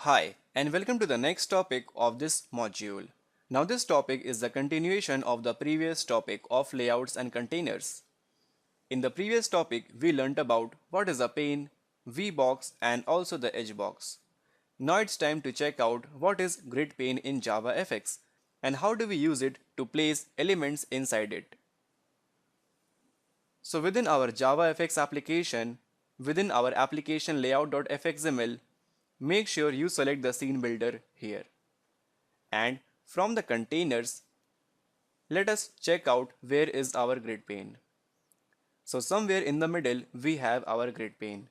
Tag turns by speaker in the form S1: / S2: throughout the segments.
S1: Hi, and welcome to the next topic of this module. Now this topic is the continuation of the previous topic of layouts and containers. In the previous topic, we learnt about what is a pane, VBox and also the edge box. Now it's time to check out what is GridPane in JavaFX and how do we use it to place elements inside it. So within our JavaFX application, within our application layout.fxml, make sure you select the scene builder here. And from the containers, let us check out where is our grid pane. So somewhere in the middle we have our grid pane.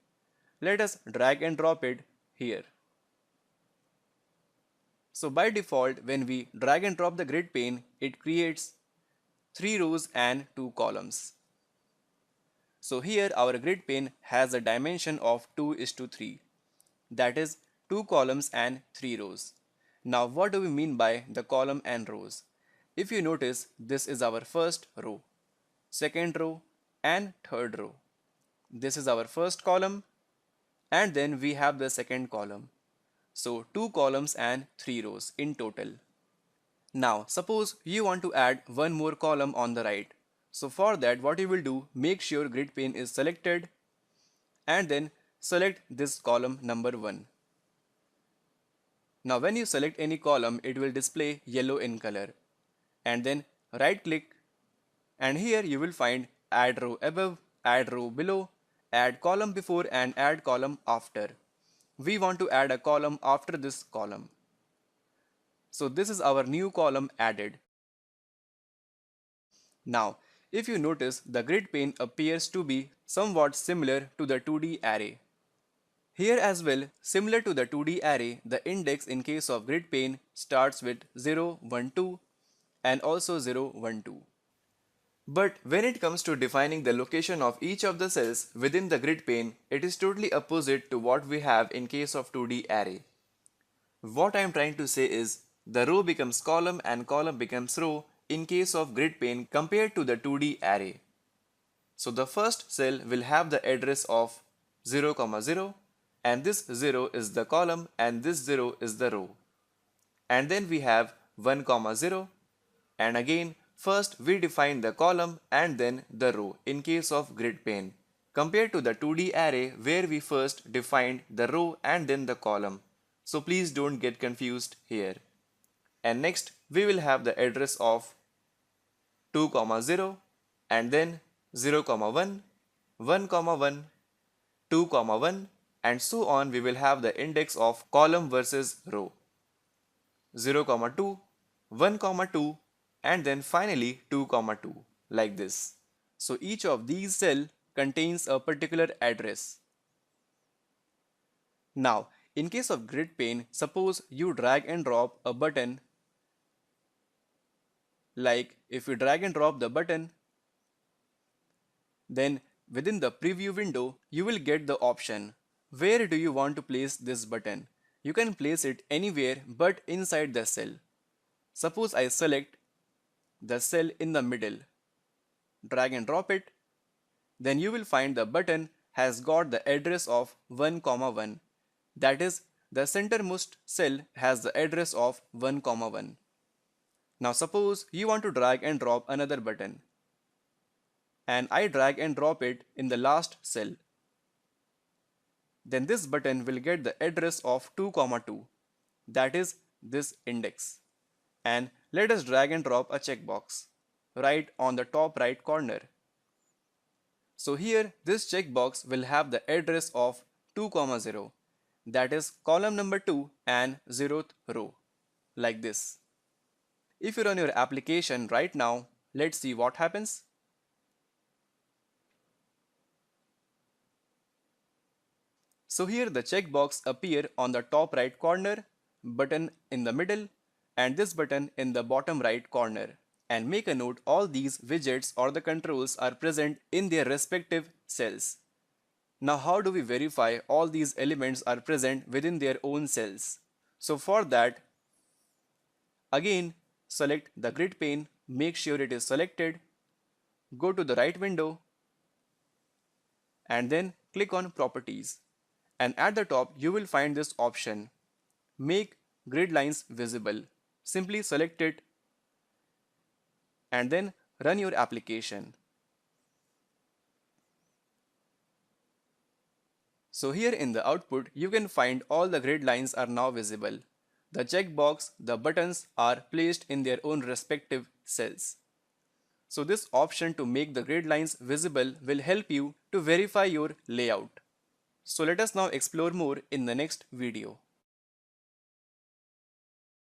S1: Let us drag and drop it here. So by default, when we drag and drop the grid pane, it creates 3 rows and 2 columns. So here our grid pane has a dimension of 2:3, that is 2 columns and 3 rows. Now what do we mean by the column and rows? If you notice, this is our first row, second row and third row. This is our first column and then we have the second column. So 2 columns and 3 rows in total. Now suppose you want to add one more column on the right. So for that what you will do, make sure grid pane is selected and then select this column number 1. Now when you select any column, it will display yellow in color. And then right click and here you will find add row above, add row below, add column before and add column after. We want to add a column after this column. So this is our new column added. Now if you notice, the grid pane appears to be somewhat similar to the 2D array. Here as well, similar to the 2D array, the index in case of grid pane starts with 0, 1, 2 and also 0, 1, 2. But when it comes to defining the location of each of the cells within the grid pane, it is totally opposite to what we have in case of 2D array. What I am trying to say is, the row becomes column and column becomes row in case of grid pane compared to the 2D array. So the first cell will have the address of 0, 0 and this 0 is the column and this 0 is the row. And then we have 1, 0 and again first we define the column and then the row in case of grid pane compared to the 2D array where we first defined the row and then the column. So please don't get confused here. And next we will have the address of 2, 0 and then 0, 1, 1, 1, 2, 1 and so on. We will have the index of column versus row 0, 2, 1, 2 and then finally 2, 2 like this. So each of these cell contains a particular address. Now in case of grid pane, suppose you drag and drop a button, like if you drag and drop the button, then within the preview window you will get the option where do you want to place this button. You can place it anywhere but inside the cell. Suppose I select the cell in the middle, drag and drop it, then you will find the button has got the address of 1, 1. That is, the centermost cell has the address of 1, 1. Now suppose you want to drag and drop another button, and I drag and drop it in the last cell. Then this button will get the address of 2, 2. That is this index. And let us drag and drop a checkbox right on the top right corner. So here this checkbox will have the address of 2, 0. That is column number 2 and 0th row, like this. If you run your application right now, let's see what happens. So here the checkbox appear on the top right corner, button in the middle, and this button in the bottom right corner. And make a note, all these widgets or the controls are present in their respective cells. Now how do we verify all these elements are present within their own cells? So for that, again select the grid pane, make sure it is selected, go to the right window and then click on properties. And at the top you will find this option, make grid lines visible. Simply select it and then run your application. So here in the output, you can find all the grid lines are now visible. The checkbox, the buttons are placed in their own respective cells. So this option to make the grid lines visible will help you to verify your layout. So let us now explore more in the next video.